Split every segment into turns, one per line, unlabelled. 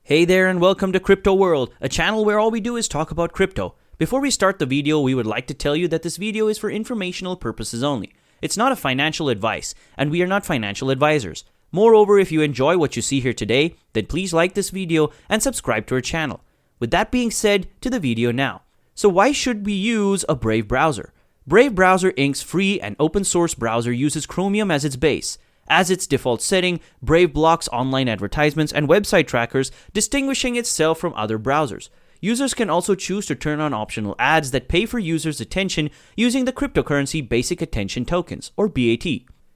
Hey there and welcome to Crypto World, a channel where all we do is talk about crypto. Before we start the video, we would like to tell you that this video is for informational purposes only. It's not a financial advice, and we are not financial advisors. Moreover, if you enjoy what you see here today, then please like this video and subscribe to our channel. With that being said, to the video now. So why should we use a Brave browser? Brave Browser Inc.'s free and open source browser uses Chromium as its base. As its default setting, Brave blocks online advertisements and website trackers, distinguishing itself from other browsers. Users can also choose to turn on optional ads that pay for users' attention using the cryptocurrency Basic Attention Tokens, or BAT.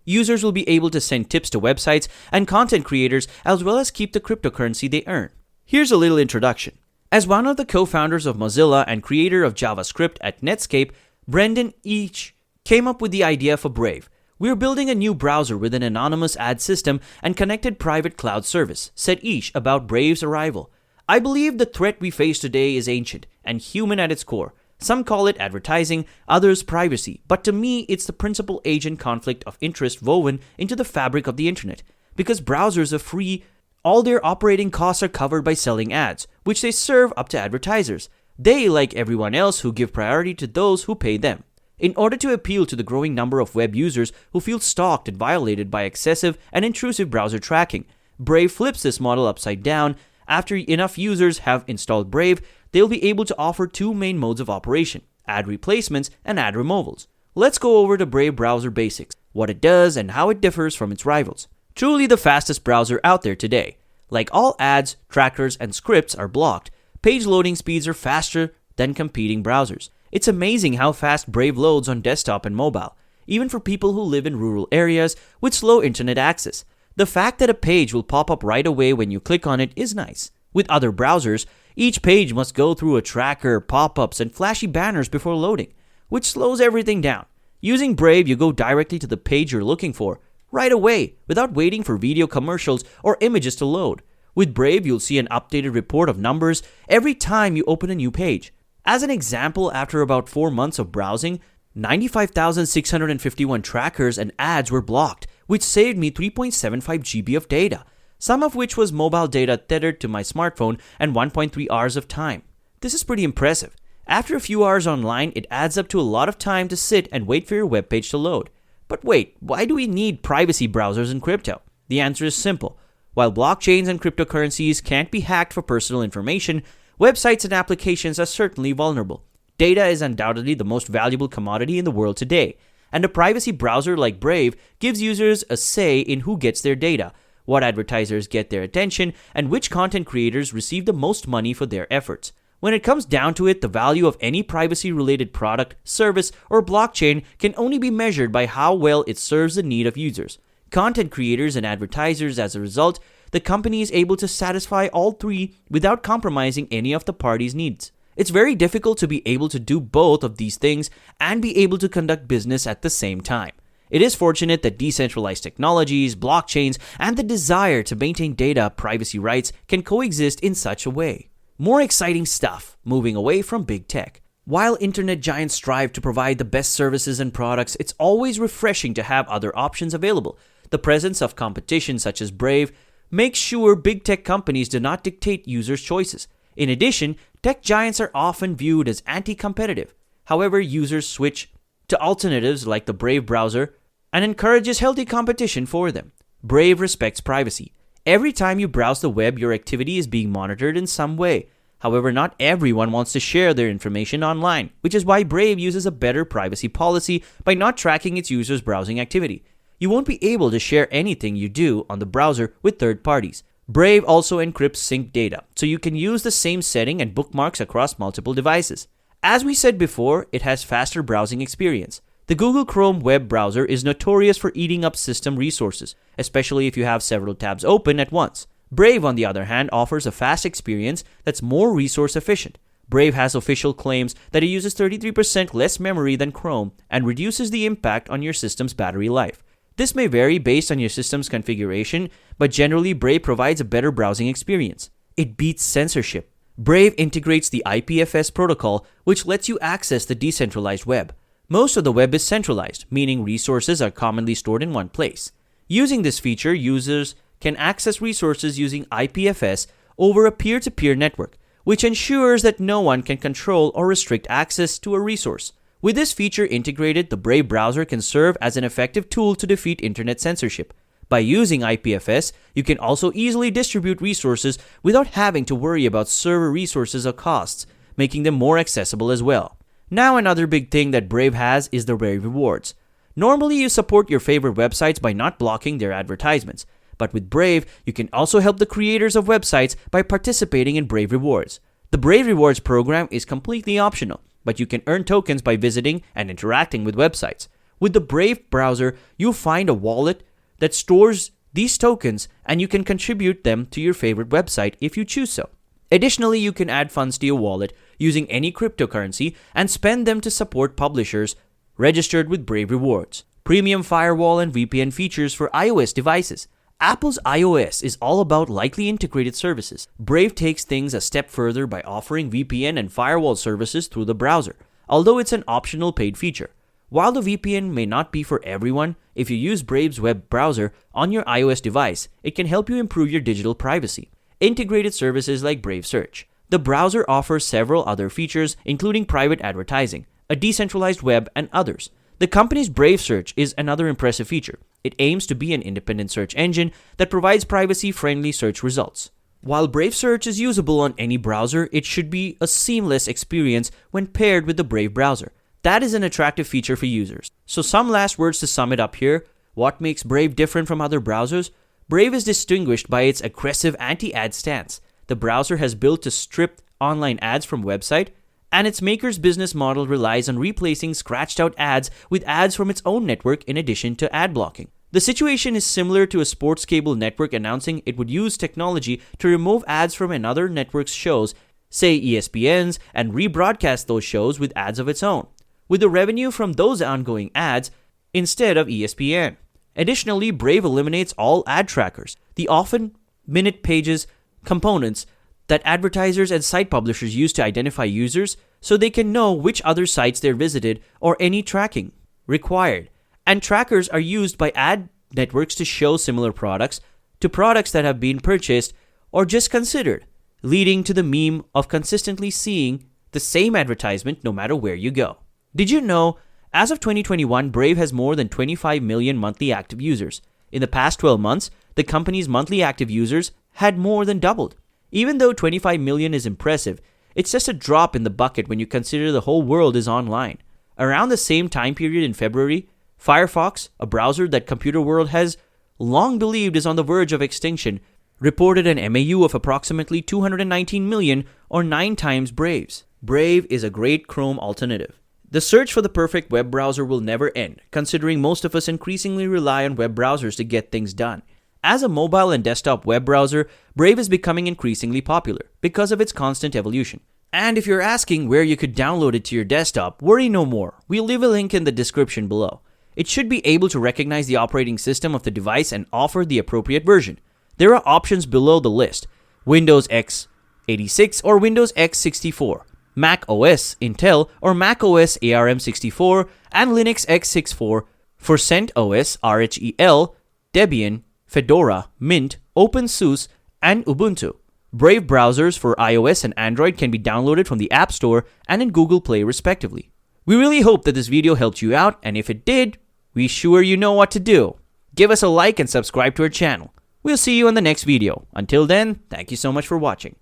Users will be able to send tips to websites and content creators as well as keep the cryptocurrency they earn. Here's a little introduction. As one of the co-founders of Mozilla and creator of JavaScript at Netscape, Brendan Eich came up with the idea for Brave. "We're building a new browser with an anonymous ad system and connected private cloud service," said Eich about Brave's arrival. "I believe the threat we face today is ancient and human at its core. Some call it advertising, others privacy, but to me it's the principal agent conflict of interest woven into the fabric of the internet. Because browsers are free, all their operating costs are covered by selling ads, which they serve up to advertisers. They, like everyone else, who give priority to those who pay them. In order to appeal to the growing number of web users who feel stalked and violated by excessive and intrusive browser tracking, Brave flips this model upside down. After enough users have installed Brave, they'll be able to offer two main modes of operation: ad replacements and ad removals. Let's go over the Brave browser basics, what it does and how it differs from its rivals. Truly the fastest browser out there today. Like all ads, trackers, and scripts are blocked, page loading speeds are faster than competing browsers. It's amazing how fast Brave loads on desktop and mobile, even for people who live in rural areas with slow internet access. The fact that a page will pop up right away when you click on it is nice. With other browsers, each page must go through a tracker, pop-ups, and flashy banners before loading, which slows everything down. Using Brave, you go directly to the page you're looking for, right away, without waiting for video commercials or images to load. With Brave, you'll see an updated report of numbers every time you open a new page. As an example, after about 4 months of browsing, 95,651 trackers and ads were blocked, which saved me 3.75 GB of data, some of which was mobile data tethered to my smartphone and 1.3 hours of time. This is pretty impressive. After a few hours online, it adds up to a lot of time to sit and wait for your webpage to load. But wait, why do we need privacy browsers in crypto? The answer is simple. While blockchains and cryptocurrencies can't be hacked for personal information, websites and applications are certainly vulnerable. Data is undoubtedly the most valuable commodity in the world today, and a privacy browser like Brave gives users a say in who gets their data, what advertisers get their attention, and which content creators receive the most money for their efforts. When it comes down to it, the value of any privacy-related product, service, or blockchain can only be measured by how well it serves the need of users. Content creators and advertisers, as a result, the company is able to satisfy all three without compromising any of the parties' needs. It's very difficult to be able to do both of these things and be able to conduct business at the same time. It is fortunate that decentralized technologies, blockchains, and the desire to maintain data privacy rights can coexist in such a way. More exciting stuff, moving away from big tech. While internet giants strive to provide the best services and products, it's always refreshing to have other options available. The presence of competition such as Brave makes sure big tech companies do not dictate users' choices. In addition, tech giants are often viewed as anti-competitive. However, users switch to alternatives like the Brave browser and encourages healthy competition for them. Brave respects privacy. Every time you browse the web, your activity is being monitored in some way. However, not everyone wants to share their information online, which is why Brave uses a better privacy policy by not tracking its users' browsing activity. You won't be able to share anything you do on the browser with third parties. Brave also encrypts sync data, so you can use the same setting and bookmarks across multiple devices. As we said before, it has faster browsing experience. The Google Chrome web browser is notorious for eating up system resources, especially if you have several tabs open at once. Brave, on the other hand, offers a fast experience that's more resource efficient. Brave has official claims that it uses 33% less memory than Chrome and reduces the impact on your system's battery life. This may vary based on your system's configuration, but generally Brave provides a better browsing experience. It beats censorship. Brave integrates the IPFS protocol, which lets you access the decentralized web. Most of the web is centralized, meaning resources are commonly stored in one place. Using this feature, users can access resources using IPFS over a peer-to-peer network, which ensures that no one can control or restrict access to a resource. With this feature integrated, the Brave browser can serve as an effective tool to defeat internet censorship. By using IPFS, you can also easily distribute resources without having to worry about server resources or costs, making them more accessible as well. Now, another big thing that Brave has is the Brave Rewards. Normally, you support your favorite websites by not blocking their advertisements. But with Brave, you can also help the creators of websites by participating in Brave Rewards. The Brave Rewards program is completely optional, but you can earn tokens by visiting and interacting with websites. With the Brave browser, you'll find a wallet that stores these tokens, and you can contribute them to your favorite website if you choose so. Additionally, you can add funds to your wallet using any cryptocurrency and spend them to support publishers registered with Brave Rewards. Premium firewall and VPN features for iOS devices. Apple's iOS is all about lightly integrated services. Brave takes things a step further by offering VPN and firewall services through the browser, although it's an optional paid feature. While the VPN may not be for everyone, if you use Brave's web browser on your iOS device, it can help you improve your digital privacy. Integrated services like Brave Search. The browser offers several other features, including private advertising, a decentralized web, and others. The company's Brave Search is another impressive feature. It aims to be an independent search engine that provides privacy-friendly search results. While Brave Search is usable on any browser, it should be a seamless experience when paired with the Brave browser. That is an attractive feature for users. So some last words to sum it up here. What makes Brave different from other browsers? Brave is distinguished by its aggressive anti-ad stance. The browser has built to strip online ads from website, and its maker's business model relies on replacing scratched-out ads with ads from its own network in addition to ad blocking. The situation is similar to a sports cable network announcing it would use technology to remove ads from another network's shows, say ESPN's, and rebroadcast those shows with ads of its own, with the revenue from those ongoing ads instead of ESPN. Additionally, Brave eliminates all ad trackers, the often minute pages components that advertisers and site publishers use to identify users so they can know which other sites they're visited or any tracking required. And trackers are used by ad networks to show similar products to products that have been purchased or just considered, leading to the meme of consistently seeing the same advertisement no matter where you go. Did you know, as of 2021, Brave has more than 25 million monthly active users. In the past 12 months, the company's monthly active users had more than doubled. Even though 25 million is impressive, it's just a drop in the bucket when you consider the whole world is online. Around the same time period in February, Firefox, a browser that Computer World has long believed is on the verge of extinction, reported an MAU of approximately 219 million, or 9 times Brave's. Brave is a great Chrome alternative. The search for the perfect web browser will never end, considering most of us increasingly rely on web browsers to get things done. As a mobile and desktop web browser, Brave is becoming increasingly popular because of its constant evolution. And if you're asking where you could download it to your desktop, worry no more. We'll leave a link in the description below. It should be able to recognize the operating system of the device and offer the appropriate version. There are options below the list: Windows x86 or Windows x64, Mac OS, Intel, or Mac OS ARM64, and Linux x64 for CentOS, RHEL, Debian, Fedora, Mint, OpenSUSE, and Ubuntu. Brave browsers for iOS and Android can be downloaded from the App Store and in Google Play respectively. We really hope that this video helped you out, and if it did, we sure you know what to do. Give us a like and subscribe to our channel. We'll see you in the next video. Until then, thank you so much for watching.